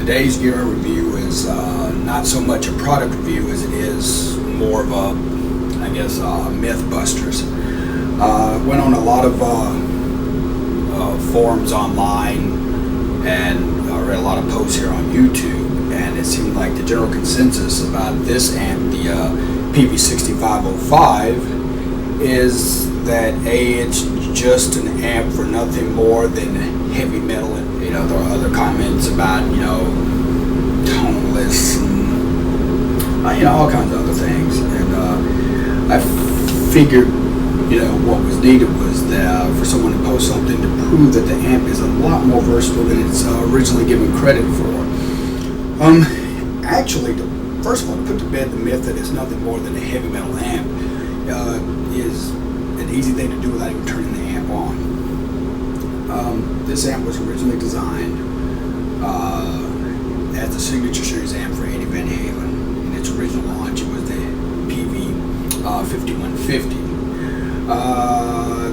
Today's gear review is not so much a product review as it is more of a, I guess, Mythbusters. Went on a lot of forums online and read a lot of posts here on YouTube, and it seemed like the general consensus about this amp, the peavey 6505, is that it's just an amp for nothing more than heavy metal. And there are other comments about toneless and all kinds of other things. And I figured what was needed was that for someone to post something to prove that the amp is a lot more versatile than it's originally given credit for. Actually, first of all, to put to bed the myth that it's nothing more than a heavy metal amp is an easy thing to do without even turning the amp on. This amp was originally designed as the signature series amp for Eddie Van Halen. In its original launch, it was the peavey 5150.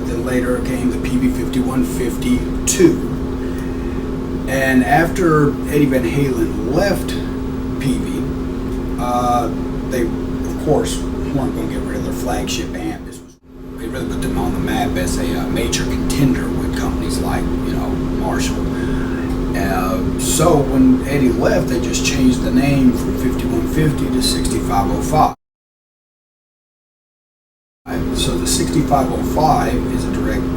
Then later came the peavey 5150-2. And after Eddie Van Halen left peavey, they, of course, weren't going to get rid of their flagship amp. They really put them on the map as a major contender with companies like, Marshall. So when Eddie left, they just changed the name from 5150 to 6505. So the 6505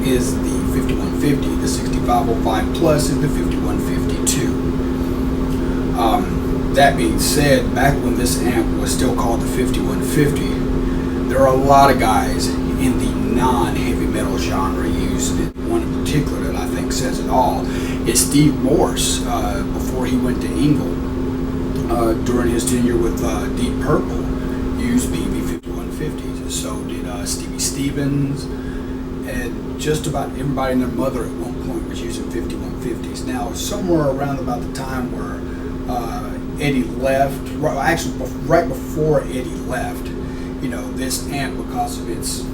is the 5150. The 6505 Plus is the 5152. That being said, back when this amp was still called the 5150, there are a lot of guys in the non-heavy metal genre using it. One in particular that I think says it all is Steve Morse. Before he went to Engel, during his tenure with Deep Purple, used peavey 5150s. So did Stevie Stevens, and just about everybody and their mother at one point was using 5150s. Now, somewhere around about the time where Eddie left, actually right before Eddie left, this amp, because of its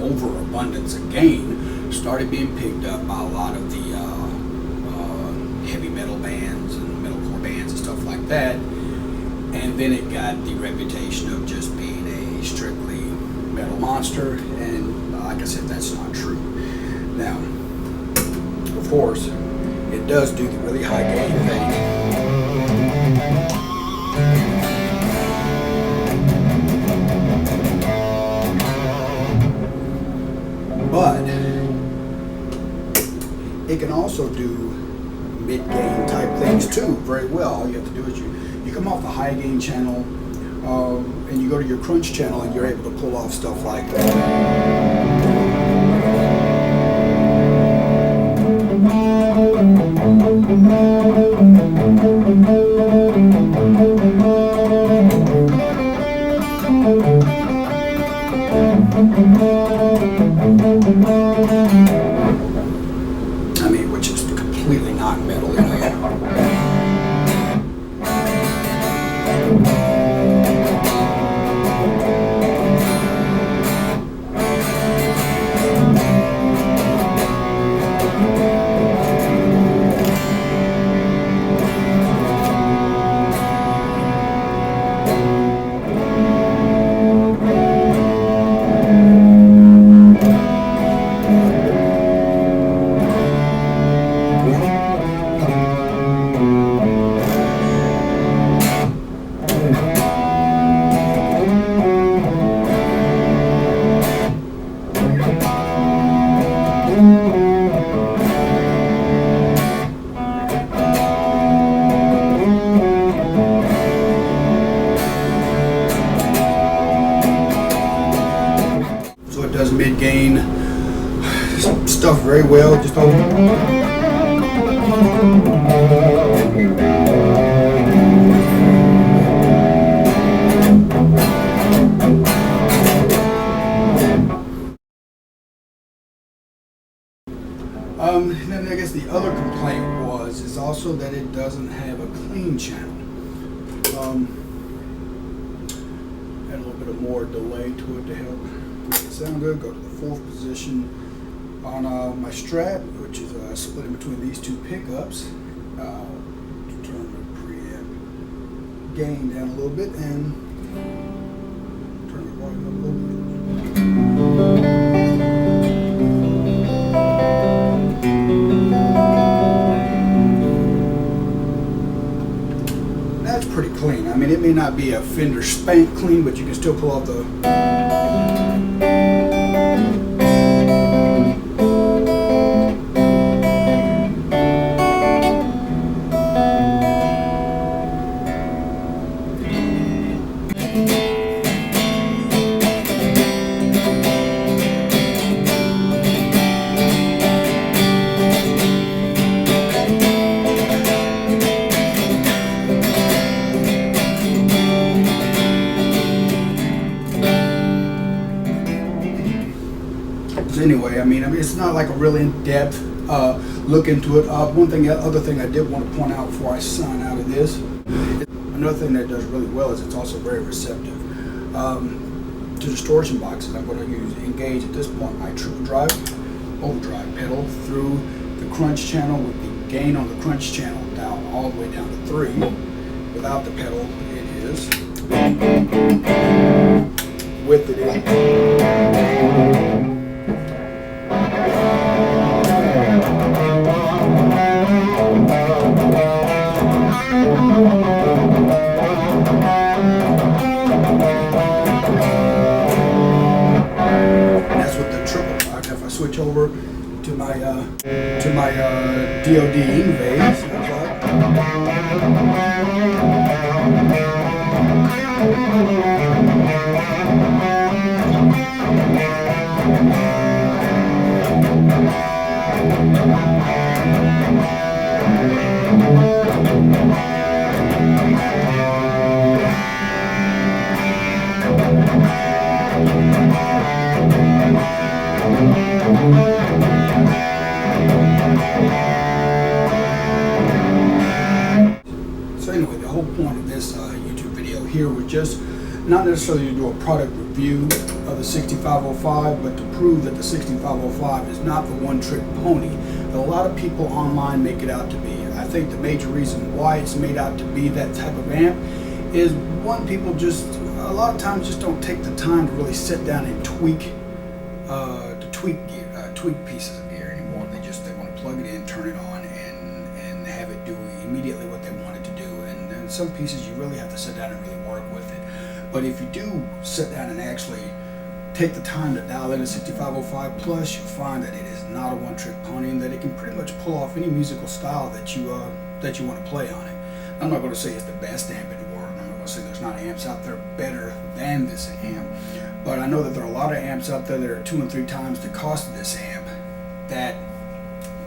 overabundance of gain, started being picked up by a lot of the heavy metal bands and metalcore bands and stuff like that. And then it got the reputation of just being a strictly metal monster, and like I said, that's not true. Now, of course, it does do the really high gain thing. But it can also do mid-gain type things too very well. All you have to do is you come off the high gain channel and you go to your crunch channel, and you're able to pull off stuff like that. Which is completely not metal, Does mid-gain stuff very well. Just and then I guess the other complaint is also that it doesn't have a clean channel. Add a little bit of more delay to it to help make it sound good. Go to the fourth position on my Strat, which is split in between these two pickups. gain down a little bit and turn the volume up a little bit. That's pretty clean. I mean, it may not be a Fender spank clean, but you can still pull off the anyway. I mean, it's not like a really in-depth look into it. Other thing I did want to point out before I sign out of this, another thing that it does really well is it's also very receptive to distortion boxes. I'm going to engage at this point my triple drive, overdrive pedal through the crunch channel with the gain on the crunch channel down all the way down to 3. Without the pedal, it is. With it is. Switch over to my DOD Ingve. So anyway, the whole point of this YouTube video here was just not necessarily to do a product review of the 6505, but to prove that the 6505 is not the one-trick pony that a lot of people online make it out to be. I think the major reason why it's made out to be that type of amp is, one, people just a lot of times just don't take the time to really sit down and tweak pieces of gear anymore. They want to plug it in, turn it on, and have it do immediately what they want it to do. And some pieces you really have to sit down and really work with it. But if you do sit down and actually take the time to dial in a 6505 Plus, you'll find that it is not a one-trick pony and that it can pretty much pull off any musical style that you want to play on it. I'm not going to say it's the best amp in the world. I'm not going to say there's not amps out there better than this amp. But I know that there are a lot of amps out there that are 2 and 3 times the cost of this amp, that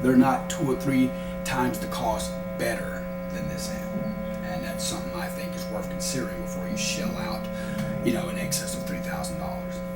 they're not 2 or 3 times the cost better than this amp. And that's something I think is worth considering before you shell out, in excess of $3,000.